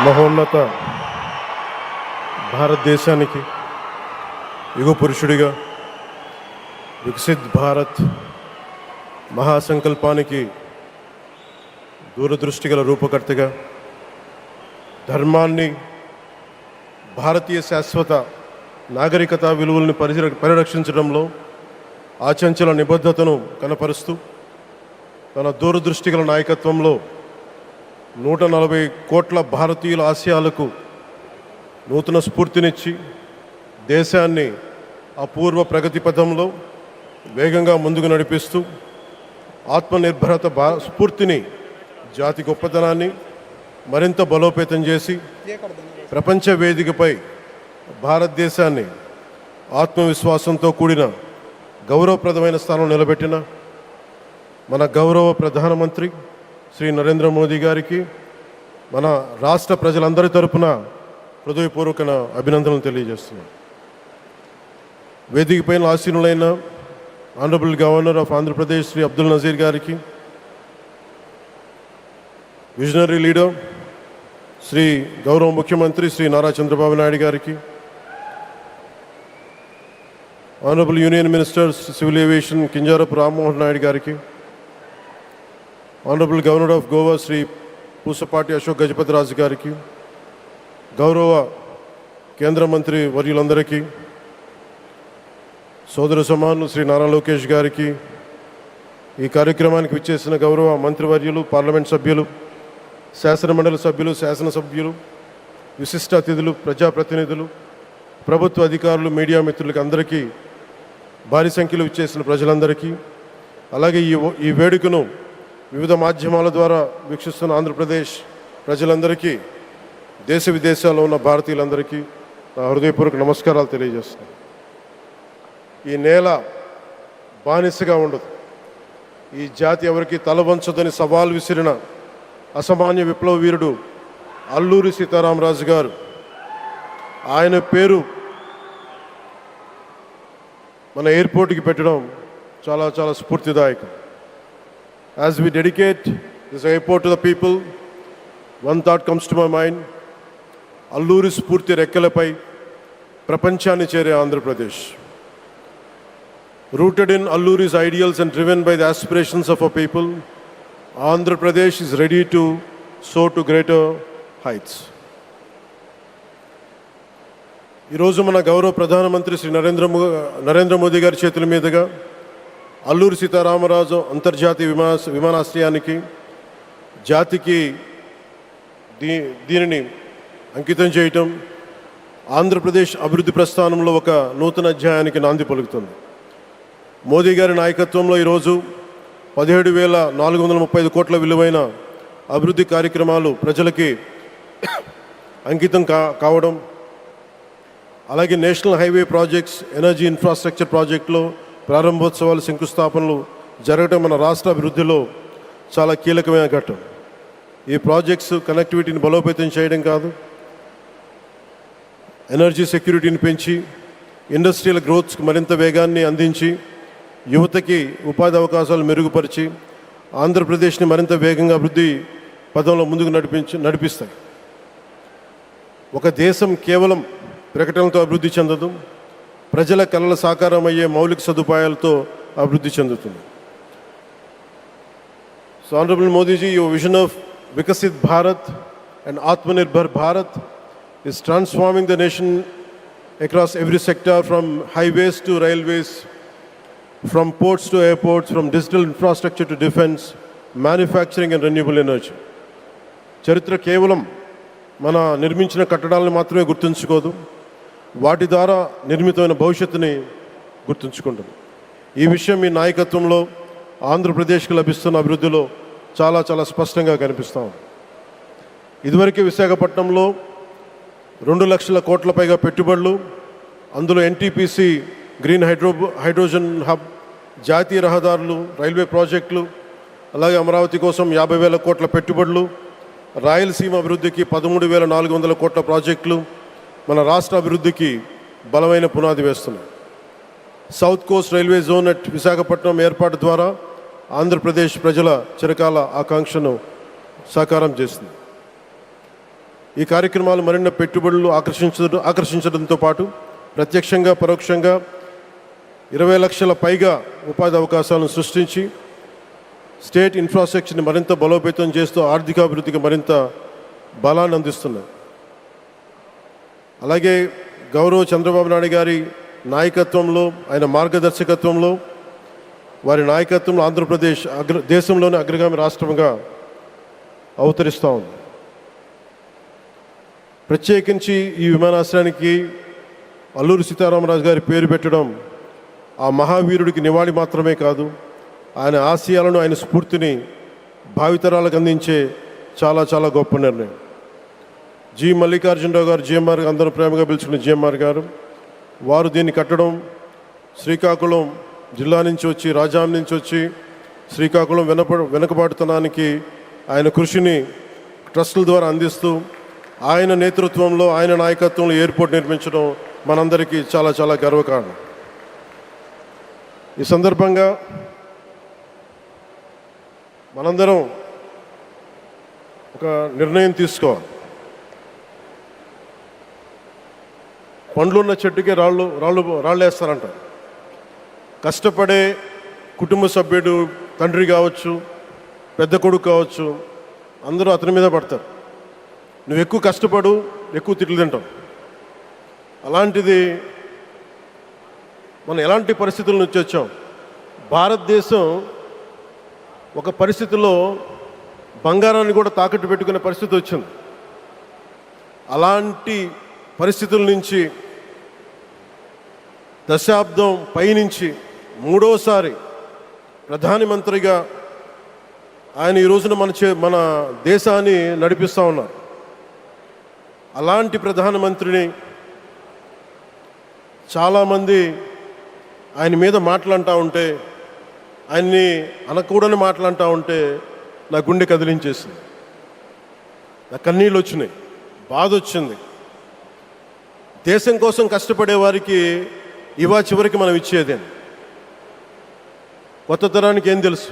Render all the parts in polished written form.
మహోన్నత భారతదేశానికి యుగ పురుషుడిగా వికసిత్ భారత్ మహాసంకల్పానికి దూరదృష్టి గల రూపకర్తగా ధర్మాన్ని, భారతీయ శాశ్వత నాగరికత విలువలను పరిరక్షించడంలో ఆచంచల నిబద్ధతను కనపరుస్తూ తన దూరదృష్టి గల నాయకత్వంలో 140 కోట్ల భారతీయుల ఆశయాలకు నూతన స్ఫూర్తినిచ్చి దేశాన్ని అపూర్వ ప్రగతి పథంలో వేగంగా ముందుకు నడిపిస్తూ ఆత్మనిర్భరత స్ఫూర్తిని, జాతి గొప్పతనాన్ని మరింత బలోపేతం చేసి ప్రపంచ వేదికపై భారతదేశాన్ని ఆత్మవిశ్వాసంతో కూడిన గౌరవప్రదమైన స్థానం నిలబెట్టిన మన గౌరవ ప్రధానమంత్రి శ్రీ నరేంద్ర మోదీ గారికి మన రాష్ట్ర ప్రజలందరి తరపున హృదయపూర్వక అభినందనలు తెలియజేస్తున్నాను. వేదికపైన ఆసీనులైన honourable governor of Andhra Pradesh Shri Abdul Nazeer గారికి, విజనరీ లీడర్ శ్రీ గౌరవ ముఖ్యమంత్రి శ్రీ నారా చంద్రబాబు నాయుడు గారికి, honourable union minister civil aviation Kinjarapu Rammohan Naidu గారికి, honourable governor of Goa Shri Pusapati Ashok Gajapathi Raju గారికి, గౌరవ కేంద్ర మంత్రి వర్యులందరికీ, సోదర సమానులు శ్రీ నారా లోకేష్ గారికి, ఈ కార్యక్రమానికి విచ్చేసిన గౌరవ మంత్రివర్యులు, పార్లమెంట్ సభ్యులు, శాసనమండలి సభ్యులు, శాసనసభ్యులు, విశిష్ట అతిథులు, ప్రజాప్రతినిధులు, ప్రభుత్వ అధికారులు, మీడియా మిత్రులకి అందరికీ, భారీ సంఖ్యలో విచ్చేసిన ప్రజలందరికీ, అలాగే ఈ వేడుకను వివిధ మాధ్యమాల ద్వారా వీక్షిస్తున్న ఆంధ్రప్రదేశ్ ప్రజలందరికీ, దేశ విదేశాల్లో ఉన్న భారతీయులందరికీ నా హృదయపూర్వక నమస్కారాలు తెలియజేస్తున్నాను. ఈ నేల బానిసగా ఉండదు, ఈ జాతి ఎవరికి తల వంచదని సవాల్ విసిరిన అసామాన్య విప్లవ వీరుడు అల్లూరి సీతారామరాజు గారు. ఆయన పేరు మన ఎయిర్పోర్ట్కి పెట్టడం చాలా చాలా స్ఫూర్తిదాయకం. As we dedicate this airport to the people, one thought comes to my mind. Alluri స్ఫూర్తి రెక్కలపై ప్రపంచాన్ని చేరే Andhra Pradesh. Rooted in Alluri's ideals and driven by the aspirations of our people, Andhra Pradesh is ready to soar to greater heights. ఈరోజు మన గౌరవ ప్రధానమంత్రి శ్రీ నరేంద్ర మోదీ గారి చేతుల మీదుగా అల్లూరి సీతారామరాజు అంతర్జాతీయ విమానాశ్రయానికి, జాతికి దీనిని అంకితం చేయటం ఆంధ్రప్రదేశ్ అభివృద్ధి ప్రస్థానంలో ఒక నూతన అధ్యాయానికి నాంది పలుకుతుంది. మోదీ గారి నాయకత్వంలో ఈరోజు 17,435 కోట్ల విలువైన అభివృద్ధి కార్యక్రమాలు ప్రజలకి అంకితం కావడం, అలాగే national highway projects, energy infrastructure ప్రాజెక్టులో ప్రారంభోత్సవాలు, శంకుస్థాపనలు జరగడం మన రాష్ట్ర అభివృద్ధిలో చాలా కీలకమైన ఘట్టం. ఈ ప్రాజెక్ట్స్ కనెక్టివిటీని బలోపేతం చేయడం కాదు, ఎనర్జీ సెక్యూరిటీని పెంచి ఇండస్ట్రియల్ గ్రోత్స్కి మరింత వేగాన్ని అందించి యువతకి ఉపాధి అవకాశాలు మెరుగుపరిచి ఆంధ్రప్రదేశ్ని మరింత వేగంగా అభివృద్ధి పదంలో ముందుకు నడిపిస్తాయి. ఒక దేశం కేవలం ప్రకటనలతో అభివృద్ధి చెందదు, ప్రజల కలల సాకారం అయ్యే మౌలిక సదుపాయాలతో అభివృద్ధి చెందుతుంది. So honourable Modi ji, your vision of Viksit Bharat and Atmanirbhar Bharat is transforming the nation across every sector, from highways to railways, from ports to airports, from digital infrastructure to defense, manufacturing and renewable energy. చరిత్ర కేవలం మన నిర్మించిన కట్టడాలను మాత్రమే గుర్తుంచుకోదు, వాటి ద్వారా నిర్మితమైన భవిష్యత్తుని గుర్తుంచుకుంటుంది. ఈ విషయం మీ నాయకత్వంలో ఆంధ్రప్రదేశ్కి లభిస్తున్న అభివృద్ధిలో చాలా చాలా స్పష్టంగా కనిపిస్తూ ఉంది. ఇదివరకే విశాఖపట్నంలో 2 లక్షల కోట్ల పైగా పెట్టుబడులు, అందులో ఎన్టీపీసీ గ్రీన్ హైడ్రోజన్ హబ్, జాతీయ రహదారులు, రైల్వే ప్రాజెక్టులు, అలాగే అమరావతి కోసం 50,000 కోట్ల పెట్టుబడులు, రాయలసీమ అభివృద్ధికి 13,400 కోట్ల ప్రాజెక్టులు మన రాష్ట్ర అభివృద్ధికి బలమైన పునాది వేస్తున్నాయి. South Coast railway zone at Visakhapatnam ఏర్పాటు ద్వారా ఆంధ్రప్రదేశ్ ప్రజల చిరకాల ఆకాంక్షను సాకారం చేస్తుంది. ఈ కార్యక్రమాలు మరిన్ని పెట్టుబడులు ఆకర్షించడంతో పాటు ప్రత్యక్షంగా పరోక్షంగా 20 లక్షల పైగా ఉపాధి అవకాశాలను సృష్టించి స్టేట్ ఇన్ఫ్రాస్ట్రక్చర్ని మరింత బలోపేతం చేస్తూ ఆర్థికాభివృద్ధికి మరింత బలాన్ని అందిస్తున్నాయి. అలాగే గౌరవ చంద్రబాబు నాయుడు గారి నాయకత్వంలో, ఆయన మార్గదర్శకత్వంలో, వారి నాయకత్వంలో ఆంధ్రప్రదేశ్ దేశంలోని అగ్రగామి రాష్ట్రంగా అవతరిస్తూ ఉంది. ప్రత్యేకించి ఈ విమానాశ్రయానికి అల్లూరి సీతారామరాజు గారి పేరు పెట్టడం ఆ మహావీరుడికి నివాళి మాత్రమే కాదు, ఆయన ఆశయాలను, ఆయన స్ఫూర్తిని భావితరాలకు అందించే చాలా చాలా గొప్ప నిర్ణయం. జి మల్లికార్జునరావు గారు, జిఎంఆర్, అందరూ ప్రేమగా పిలుచుకున్న జిఎంఆర్ గారు, వారు దీన్ని కట్టడం శ్రీకాకుళం జిల్లా నుంచి వచ్చి, రాజాం నుంచి వచ్చి శ్రీకాకుళం వెనుకబాటుతనానికి ఆయన కృషిని ట్రస్టుల ద్వారా అందిస్తూ ఆయన నేతృత్వంలో, ఆయన నాయకత్వంలో ఎయిర్పోర్ట్ నిర్మించడం మనందరికీ చాలా చాలా గర్వకారణం. ఈ సందర్భంగా మనందరం ఒక నిర్ణయం తీసుకోవాలి. పండ్లున్న చెట్టుకే రాళ్ళు వేస్తారంట. కష్టపడే కుటుంబ సభ్యుడు, తండ్రి కావచ్చు, పెద్ద కొడుకు కావచ్చు, అందరూ అతని మీద పడతారు. నువ్వు ఎక్కువ కష్టపడు, ఎక్కువ తిట్లు తింటావు. అలాంటిది మనం ఎలాంటి పరిస్థితుల నుంచి వచ్చాం? భారతదేశం ఒక పరిస్థితిలో బంగారాన్ని కూడా తాకట్టు పెట్టుకునే పరిస్థితి వచ్చింది. అలాంటి పరిస్థితుల నుంచి దశాబ్దం పైనుంచి మూడోసారి ప్రధానమంత్రిగా ఆయన ఈ రోజున మన దేశాన్ని నడిపిస్తూ ఉన్నారు. అలాంటి ప్రధానమంత్రిని చాలామంది ఆయన మీద మాట్లాడుతూ ఉంటే, ఆయన్ని అనకూడని మాట్లాడుతూ ఉంటే నా గుండె కదిలించేసింది, నా కన్నీళ్ళు వచ్చినాయి, బాధ వచ్చింది. దేశం కోసం కష్టపడే వారికి చివరికి మనం ఇచ్చేదే. కొత్త తరానికి ఏం తెలుసు?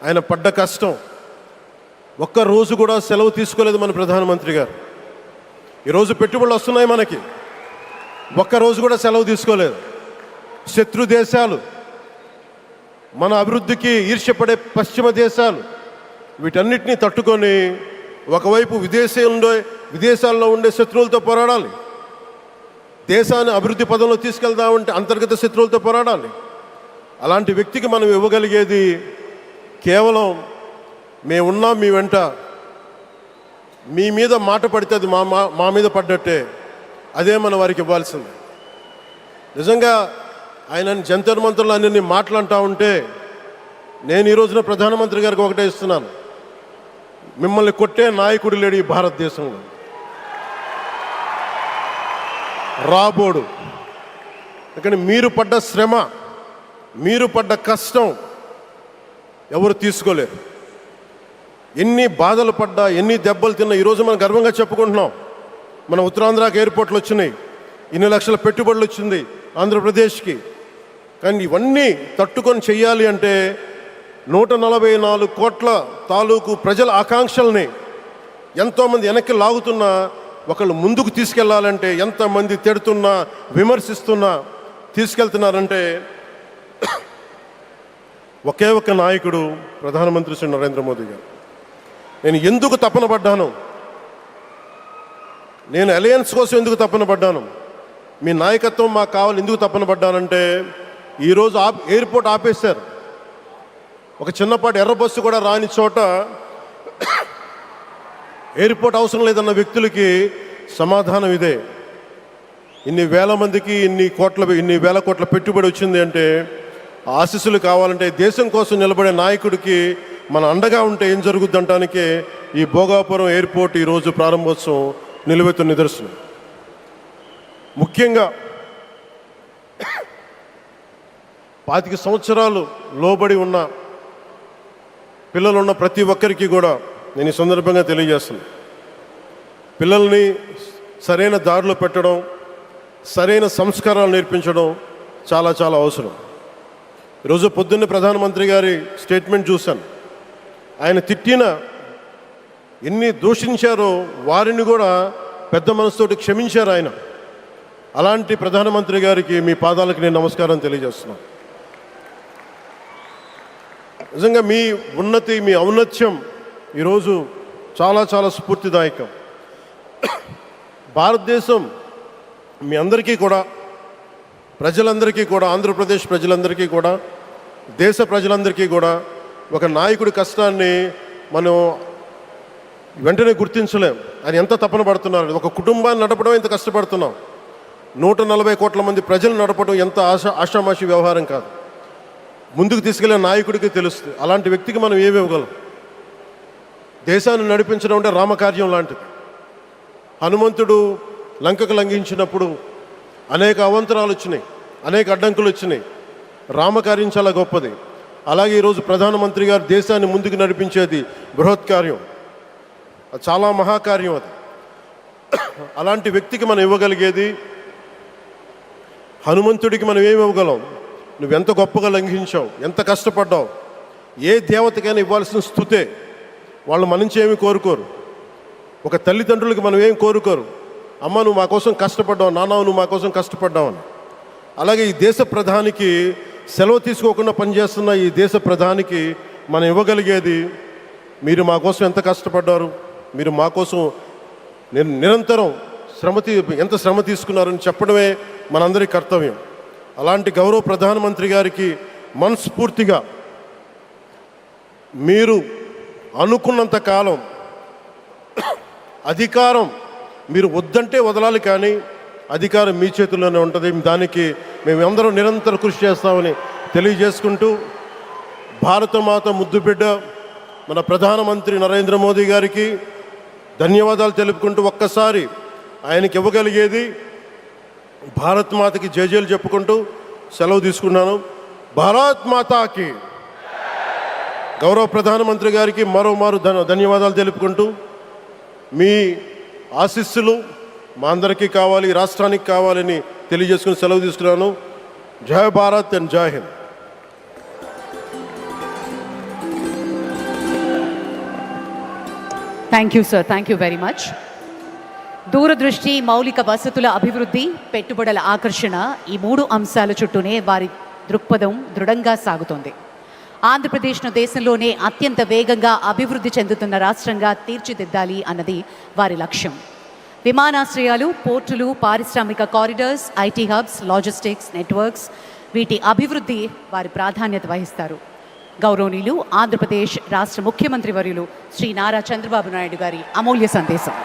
ఆయన పడ్డ కష్టం. ఒక్కరోజు కూడా సెలవు తీసుకోలేదు మన ప్రధానమంత్రి గారు. ఈరోజు పెట్టుబడులు వస్తున్నాయి మనకి, ఒక్కరోజు కూడా సెలవు తీసుకోలేదు. శత్రు దేశాలు, మన అభివృద్ధికి ఈర్ష్యపడే పశ్చిమ దేశాలు, వీటన్నిటినీ తట్టుకొని ఒకవైపు విదేశాల్లో ఉండే శత్రువులతో పోరాడాలి, దేశాన్ని అభివృద్ధి పదంలో తీసుకెళ్దామంటే అంతర్గత శత్రువులతో పోరాడాలి. అలాంటి వ్యక్తికి మనం ఇవ్వగలిగేది కేవలం మేమున్నాం మీ వెంట, మీ మీద మాట పడితే అది మా మీద పడ్డట్టే, అదే మన వారికి ఇవ్వాల్సింది. నిజంగా ఆయన జంతర్ మంత్రులు అన్ని మాట్లాడుతూ ఉంటే నేను ఈ రోజున ప్రధానమంత్రి గారికి ఒకటే ఇస్తున్నాను, మిమ్మల్ని కొట్టే నాయకుడు లేడు ఈ భారతదేశంలో, రాబోడు. కానీ మీరు పడ్డ శ్రమ, మీరు పడ్డ కష్టం ఎవరు తీసుకోలేరు. ఎన్ని బాధలు పడ్డా, ఎన్ని దెబ్బలు తిన్నా ఈరోజు మనం గర్వంగా చెప్పుకుంటున్నాం. మన ఉత్తరాంధ్రకి ఎయిర్పోర్ట్లు వచ్చినాయి, ఇన్ని లక్షల పెట్టుబడులు వచ్చింది ఆంధ్రప్రదేశ్కి. కానీ ఇవన్నీ తట్టుకొని చెయ్యాలి అంటే 144 కోట్ల తాలూకు ప్రజల ఆకాంక్షల్ని ఎంతోమంది వెనక్కి లాగుతున్నా, ఒకళ్ళు ముందుకు తీసుకెళ్లాలంటే ఎంతమంది తిడుతున్నా, విమర్శిస్తున్నా తీసుకెళ్తున్నారంటే ఒకే ఒక్క నాయకుడు, ప్రధానమంత్రి శ్రీ నరేంద్ర మోదీ గారు. నేను ఎందుకు తపన పడ్డాను, నేను అలయన్స్ కోసం ఎందుకు తపన పడ్డాను, మీ నాయకత్వం మాకు కావాలి ఎందుకు తపన పడ్డానంటే, ఈరోజు ఎయిర్పోర్ట్ ఆపేశారు. ఒక చిన్నపాటి ఎర్ర బస్సు కూడా రాని చోట ఎయిర్పోర్ట్ అవసరం లేదన్న వ్యక్తులకి సమాధానం ఇదే. ఇన్ని వేల మందికి ఇన్ని వేల కోట్ల పెట్టుబడి వచ్చింది అంటే ఆశీస్సులు కావాలంటే, దేశం కోసం నిలబడే నాయకుడికి మన అండగా ఉంటే ఏం జరుగుద్దంటానికే ఈ భోగాపురం ఎయిర్పోర్ట్ ఈరోజు ప్రారంభోత్సవం నిలువెత్తు నిదర్శనం. ముఖ్యంగా 25 సంవత్సరాలు లోబడి ఉన్న పిల్లలున్న ప్రతి ఒక్కరికి కూడా నేను ఈ సందర్భంగా తెలియజేస్తున్నాను, పిల్లల్ని సరైన దారిలో పెట్టడం, సరైన సంస్కారాలు నేర్పించడం చాలా చాలా అవసరం. ఈరోజు పొద్దున్నే ప్రధానమంత్రి గారి స్టేట్మెంట్ చూశాను. ఆయన తిట్టిన ఎన్ని దూషించారో వారిని కూడా పెద్ద మనసుతోటి క్షమించారు ఆయన. అలాంటి ప్రధానమంత్రి గారికి మీ పాదాలకు నేను నమస్కారం తెలియజేస్తున్నాను. నిజంగా మీ ఉన్నతి, మీ ఔన్నత్యం ఈరోజు చాలా చాలా స్ఫూర్తిదాయకం. భారతదేశం మీ అందరికీ కూడా, ప్రజలందరికీ కూడా, ఆంధ్రప్రదేశ్ ప్రజలందరికీ కూడా, దేశ ప్రజలందరికీ కూడా ఒక నాయకుడి కష్టాన్ని మనం వెంటనే గుర్తించలేం. ఆయన ఎంత తపన పడుతున్నారు. ఒక కుటుంబాన్ని నడపడం ఎంత కష్టపడుతున్నాం. 140 కోట్ల మంది ప్రజలు నడపడం ఎంత ఆషామాషి వ్యవహారం కాదు. ముందుకు తీసుకెళ్లే నాయకుడికి తెలుస్తుంది. అలాంటి వ్యక్తికి మనం ఏమి ఇవ్వగలం. దేశాన్ని నడిపించడం అంటే రామకార్యం లాంటిది. హనుమంతుడు లంకకు లంఘించినప్పుడు అనేక అవంతరాలు వచ్చినాయి, అనేక అడ్డంకులు వచ్చినాయి. రామకార్యం చాలా గొప్పది. అలాగే ఈరోజు ప్రధానమంత్రి గారు దేశాన్ని ముందుకు నడిపించేది బృహత్కార్యం, చాలా మహాకార్యం అది. అలాంటి వ్యక్తికి మనం ఇవ్వగలిగేది, హనుమంతుడికి మనం ఏమి ఇవ్వగలం? నువ్వెంత గొప్పగా లంఘించావు, ఎంత కష్టపడ్డావు. ఏ దేవతకైనా ఇవ్వాల్సిన స్తుతే. వాళ్ళు మన నుంచి ఏమి కోరుకోరు. ఒక తల్లిదండ్రులకి మనం ఏం కోరుకోరు. అమ్మ నువ్వు మా కోసం కష్టపడ్డావు, నాన్న నువ్వు మా కోసం కష్టపడ్డావు అని. అలాగే ఈ దేశ ప్రధానికి, సెలవు తీసుకోకుండా పనిచేస్తున్న ఈ దేశ ప్రధానికి మనం ఇవ్వగలిగేది, మీరు మా కోసం ఎంత కష్టపడ్డారు, మీరు మా కోసం నిరంతరం ఎంత శ్రమ తీసుకున్నారని చెప్పడమే మనందరి కర్తవ్యం. అలాంటి గౌరవ ప్రధానమంత్రి గారికి మనస్ఫూర్తిగా మీరు అనుకున్నంత కాలం అధికారం మీరు వద్దంటే వదలాలి, కానీ అధికారం మీ చేతుల్లోనే ఉంటుంది. దానికి మేమందరం నిరంతరం కృషి చేస్తామని తెలియజేసుకుంటూ, భారతమాత ముద్దుబిడ్డ మన ప్రధానమంత్రి నరేంద్ర మోదీ గారికి ధన్యవాదాలు తెలుపుకుంటూ, ఒక్కసారి ఆయనకి ఇవ్వగలిగేది భారత్ మాతకి జేజేలు చెప్పుకుంటూ సెలవు తీసుకున్నాను. భారత్ మాతాకి, గౌరవ ప్రధానమంత్రి గారికి మరోమారు ధన్యవాదాలు తెలుపుకుంటూ, మీ ఆశీస్సులు మా అందరికీ కావాలి, రాష్ట్రానికి కావాలని తెలియజేసుకుని సెలవు తీసుకున్నాను. జై భారత్ అండ్ జై Hind. Thank you sir, thank you very much. దూరదృష్టి, మౌలిక వసతుల అభివృద్ధి, పెట్టుబడుల ఆకర్షణ, ఈ 3 అంశాల చుట్టూనే వారి దృక్పథం దృఢంగా సాగుతోంది. ఆంధ్రప్రదేశ్ను దేశంలోనే అత్యంత వేగంగా అభివృద్ధి చెందుతున్న రాష్ట్రంగా తీర్చిదిద్దాలి అన్నది వారి లక్ష్యం. విమానాశ్రయాలు, పోర్టులు, పారిశ్రామిక corridors, IT hubs, logistics networks, వీటి అభివృద్ధి వారి ప్రాధాన్యత వహిస్తారు. గౌరవనీయులు ఆంధ్రప్రదేశ్ రాష్ట్ర ముఖ్యమంత్రి వర్యులు శ్రీ నారా చంద్రబాబు నాయుడు గారి అమూల్య సందేశం.